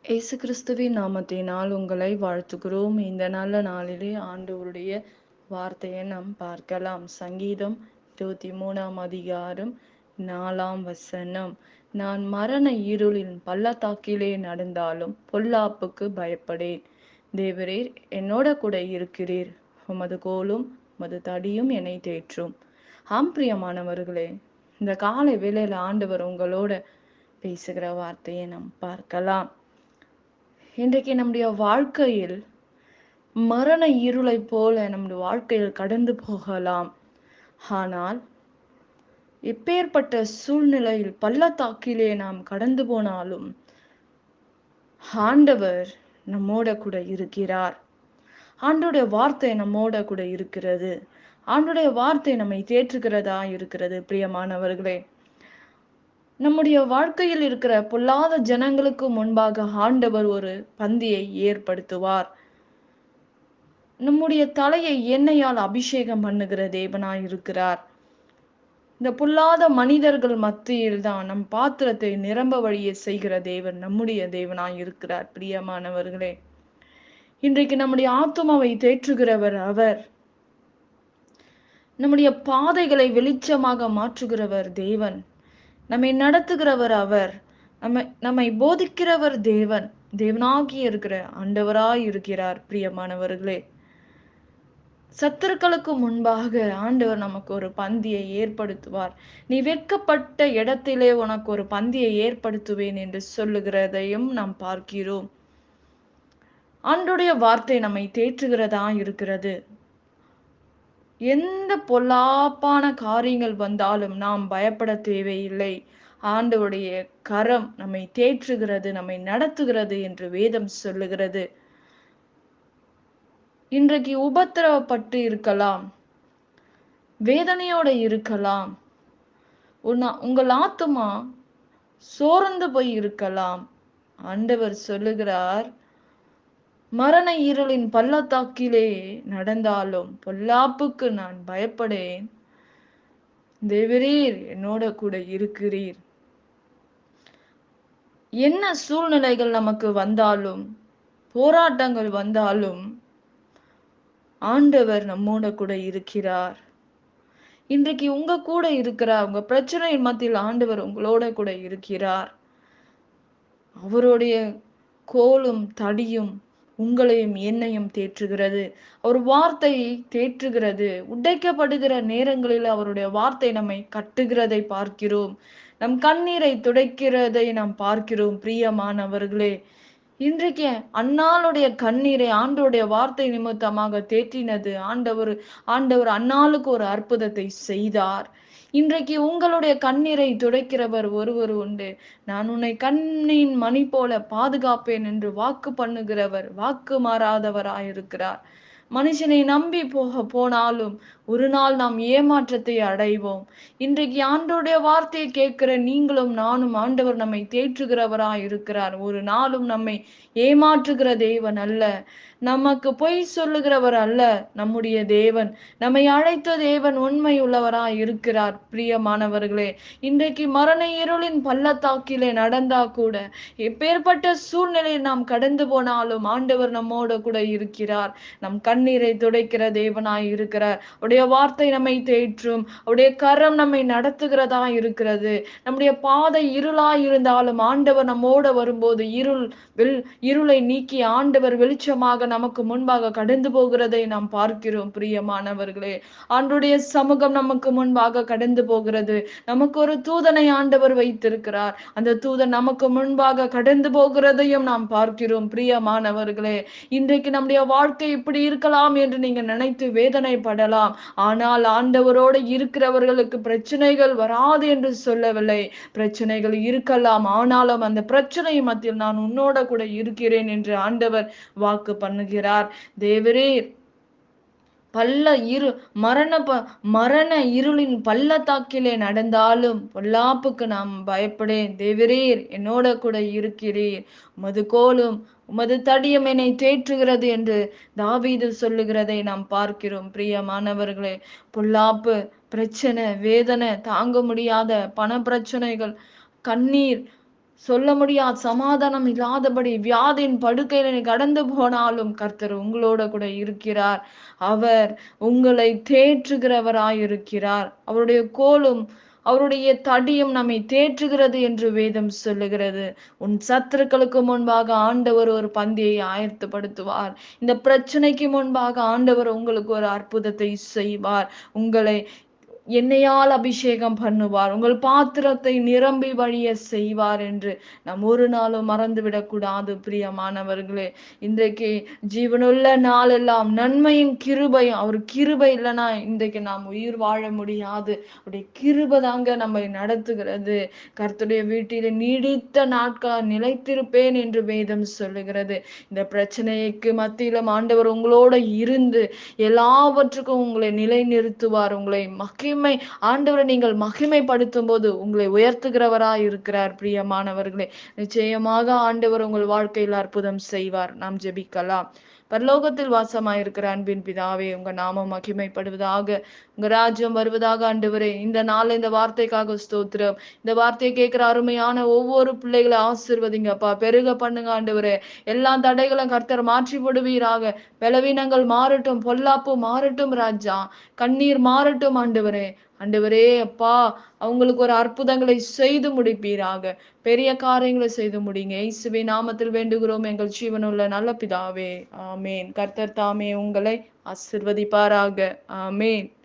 இயேசு கிறிஸ்துவின் நாமத்தினால் உங்களை வாழ்த்துகிறோம். இந்த நல்ல நாளிலே ஆண்டவருடைய வார்த்தையை நாம் பார்க்கலாம். சங்கீதம் 23ஆம் அதிகாரம் 4ஆம் வசனம். நான் மரண இருளின் பள்ளத்தாக்கிலே நடந்தாலும் பொல்லாப்புக்கு பயப்படேன். தேவரீர் என்னோட கூட இருக்கிறீர். உமது கோலும் உமது தடியும் என்னை தேற்றும். ஆம் பிரியமானவர்களே, இந்த காலை வேளையில ஆண்டவர் உங்களோட பேசுகிற வார்த்தையை நாம் பார்க்கலாம். இன்றைக்கு நம்முடைய வாழ்க்கையில் மரண இருளை போல நம்முடைய வாழ்க்கையில் கடந்து போகலாம். ஆனால் எப்பேற்பட்ட சூழ்நிலையில் பள்ளத்தாக்கிலே நாம் கடந்து போனாலும் ஆண்டவர் நம்மோட கூட இருக்கிறார். ஆண்டோடைய வார்த்தை நம்மோட கூட இருக்கிறது. ஆண்டோடைய வார்த்தை நம்மை தேற்றுகிறதா இருக்கிறது. பிரியமானவர்களே, நம்முடைய வாழ்க்கையில் இருக்கிற பொல்லாத ஜனங்களுக்கு முன்பாக ஆண்டவர் ஒரு பந்தியை ஏற்படுத்துவார். நம்முடைய தலையை எண்ணெயால் அபிஷேகம் பண்ணுகிற தேவனாய் இருக்கிறார். இந்த பொல்லாத மனிதர்கள் மத்தியில் தான் நம் பாத்திரத்தை நிரம்ப வழிய செய்கிற தேவன் நம்முடைய தேவனாய் இருக்கிறார். பிரியமானவர்களே, இன்றைக்கு நம்முடைய ஆத்துமாவை தேற்றுகிறவர் அவர். நம்முடைய பாதைகளை வெளிச்சமாக மாற்றுகிறவர் தேவன். நம்மை நடத்துகிறவர் அவர். நம்மை போதிக்கிறவர் தேவன். தேவனாகி இருக்கிற ஆண்டவராய் இருக்கிறார். பிரியமானவர்களே, சத்துருக்களுக்கு முன்பாக ஆண்டவர் நமக்கு ஒரு பந்தியை ஏற்படுத்துவார். நீ வெட்கப்பட்ட இடத்திலே உனக்கு ஒரு பந்தியை ஏற்படுத்துவேன் என்று சொல்லுகிறதையும் நாம் பார்க்கிறோம். ஆண்டவருடைய வார்த்தை நம்மை தேற்றுகிறதா இருக்கிறது. எந்த பொல்லாப்பான காரியங்கள் வந்தாலும் நாம் பயப்பட தேவையில்லை. ஆண்டவருடைய கரம் நம்மை தேற்றுகிறது, நம்மை நடத்துகிறது என்று வேதம் சொல்லுகிறது. இன்றைக்கு உபத்திரவப்பட்டு இருக்கலாம், வேதனையோட இருக்கலாம், உங்கள் ஆத்துமா சோர்ந்து போய் இருக்கலாம். ஆண்டவர் சொல்லுகிறார், மரண இருளின் பள்ளத்தாக்கிலே நடந்தாலும் பொல்லாப்புக்கு நான் பயப்படேன். தேவரீர் என்னோட கூட இருக்கிறீர். என்ன சூழ்நிலைகள் நமக்கு வந்தாலும், போராட்டங்கள் வந்தாலும் ஆண்டவர் நம்மோட கூட இருக்கிறார். இன்றைக்கு உங்க கூட இருக்கிறார். உங்க பிரச்சனையின் மத்தியில் ஆண்டவர் உங்களோட கூட இருக்கிறார். அவருடைய கோலும் தடியும் உங்களையும் என்னையும் தேற்றுகிறது. அவர் வார்த்தை தேற்றுகிறது. உடைக்கப்படுகிற நேரங்களில் அவருடைய வார்த்தை நம்மை கட்டுகிறதை பார்க்கிறோம். நம் கண்ணீரை துடைக்கிறதை நாம் பார்க்கிறோம். பிரியமானவர்களே, இன்றைக்கு அன்னாளுடைய கண்ணீரை ஆண்டவருடைய வார்த்தை நிமித்தமாக தேற்றினது. ஆண்டவர் அன்னாளுக்கு ஒரு அற்புதத்தை செய்தார். இன்றைக்கு உங்களுடைய கண்ணீரை துடைக்கிறவர் ஒருவர் உண்டு. நான் உன்னை கண்ணின் மணி போல பாதுகாப்பேன் என்று வாக்கு பண்ணுகிறவர், வாக்கு மாறாதவராயிருக்கிறார். மனுஷனை நம்பி போனாலும் ஒரு நாள் நாம் ஏமாற்றத்தை அடைவோம். இன்றைக்கு ஆண்டவருடைய வார்த்தையை கேட்கிற நீங்களும் நானும் ஆண்டவர் நம்மை தேற்றுகிறவராய் இருக்கிறார். ஒரு நாளும் நம்மை ஏமாற்றுகிற தேவன் அல்ல, நமக்கு பொய் சொல்லுகிறவர் அல்ல. நம்முடைய தேவன், நம்மை அழைத்த தேவன் உண்மை உள்ளவராய் இருக்கிறார். பிரியமானவர்களே, இன்றைக்கு மரண இருளின் பள்ளத்தாக்கிலே நடந்தா கூட, எப்பேற்பட்ட சூழ்நிலையில் நாம் கடந்து போனாலும் ஆண்டவர் நம்மோடு கூட இருக்கிறார். நம் கண்ணீரை துடைக்கிற தேவனாய் இருக்கிறார். அவருடைய வார்த்தை நம்மை தேற்றும். அவருடைய கரம் நம்மை நடத்துகிறதா இருக்கிறது. நம்முடைய பாதை இருளாய் இருந்தாலும் ஆண்டவர் நம்மோடு வரும்போது இருளை நீக்கி ஆண்டவர் வெளிச்சமாக நமக்கு முன்பாக கடந்து போகிறதை நாம் பார்க்கிறோம். பிரியமானவர்களே, ஆண்டவருடைய சமூகம் நமக்கு முன்பாக கடந்து போகிறது. நமக்கு ஒரு தூதனை ஆண்டவர் வைத்திருக்கிறார். அந்த தூதன் நமக்கு முன்பாக கடந்து போகிறதையும் நாம் பார்க்கிறோம். பிரியமானவர்களே, இன்றைக்கு நம்முடைய வாழ்க்கை இப்படி இருக்கலாம் என்று நீங்க நினைத்து வேதனைப்படலாம். ஆனால் ஆண்டவரோடு இருக்கிறவர்களுக்கு பிரச்சனைகள் வராது என்று சொல்லவில்லை. பிரச்சனைகள் இருக்கலாம், ஆனாலும் அந்த பிரச்சனை மத்தியில் நான் உன்னோட கூட இருக்கிறேன் என்று ஆண்டவர் வாக்கு பண்ணுகிறார். தேவரீர் மரண இருளின் பள்ளத்தாக்கிலே நடந்தாலும் பொல்லாப்புக்கு நாம் பயப்படேன். தேவரீர் என்னோட கூட இருக்கிறீர். உமது கோலும் உமது தடியும் என்னை தேற்றுகிறது என்று தாவீது சொல்லுகிறதை நாம் பார்க்கிறோம். பிரியமானவர்களே, பொல்லாப்பு, பிரச்சனை, வேதனை, தாங்க முடியாத பண பிரச்சனைகள், கண்ணீர், சொல்ல முடியாத சமாதானம் இல்லாதபடி வியாதியின் படுக்கையில நீ கடந்து போனாலும் கர்த்தர் உங்களோட கூட இருக்கிறார். அவர் உங்களை தேற்றுகிறவராயிருக்கிறார். அவருடைய கோலும் அவருடைய தடியும் நம்மை தேற்றுகிறது என்று வேதம் சொல்லுகிறது. உன் சத்துருக்களுக்கு முன்பாக ஆண்டவர் ஒரு பந்தியை ஆயத்தப்படுத்துவார். இந்த பிரச்சனைக்கு முன்பாக ஆண்டவர் உங்களுக்கு ஒரு அற்புதத்தை செய்வார். உங்களை எண்ணெயால் அபிஷேகம் பண்ணுவார். உங்கள் பாத்திரத்தை நிரம்பி வழிய செய்வார் என்று நாம் ஒரு நாளும் மறந்துவிடக் கூடாது. பிரியமானவர்களே, இன்றைக்கு ஜீவனுள்ள நாளெல்லாம் நன்மையும் கிருபையும், அவர் கிருபை இல்லைன்னா இன்றைக்கு நாம் உயிர் வாழ முடியாது. அவருடைய கிருபை தாங்க நம்மை நடத்துகிறது. கர்த்தருடைய வீட்டில் நீடித்த நாட்கள் நிலைத்திருப்பேன் என்று வேதம் சொல்லுகிறது. இந்த பிரச்சனைக்கு மத்தியிலும் ஆண்டவர் உங்களோட இருந்து எல்லாவற்றுக்கும் உங்களை நிலைநிறுத்துவார். உங்களை ஆண்டவரை நீங்கள் மகிமைப்படுத்தும் போது உங்களை உயர்த்துகிறவராய் இருக்கிறார். பிரியமானவர்களே, நிச்சயமாக ஆண்டவர் உங்கள் வாழ்க்கையில் அற்புதம் செய்வார். நாம் ஜெபிக்கலாம். பரலோகத்தில் வாசமாயிருக்கிற அன்பின் பிதாவே, உங்க நாமம் மகிமைப்படுவதாக, உங்க ராஜ்யம் வருவதாக. ஆண்டவரே, இந்த நாள் இந்த வார்த்தைக்காக ஸ்தோத்திரம். இந்த வார்த்தையை கேட்கிற அருமையான ஒவ்வொரு பிள்ளைகளை ஆசீர்வதிங்கப்பா, பெருக பண்ணுங்க ஆண்டவரே. எல்லா தடைகளும் கர்த்தர் மாற்றி போடுவீராக. பலவீனங்கள் மாறட்டும், பொல்லாப்பு மாறட்டும் ராஜா, கண்ணீர் மாறட்டும் ஆண்டவரே. ஆண்டவரே அப்பா, அவங்களுக்கு ஒரு அற்புதங்களை செய்து முடிப்பீராக. பெரிய காரியங்களை செய்து முடிங்க. இயேசுவின் நாமத்தில் வேண்டுகிறோம் எங்கள் ஜீவனுள்ள நல்ல பிதாவே, ஆமேன். கர்த்தர் தாமே உங்களை ஆசீர்வதிப்பாராக. ஆமேன்.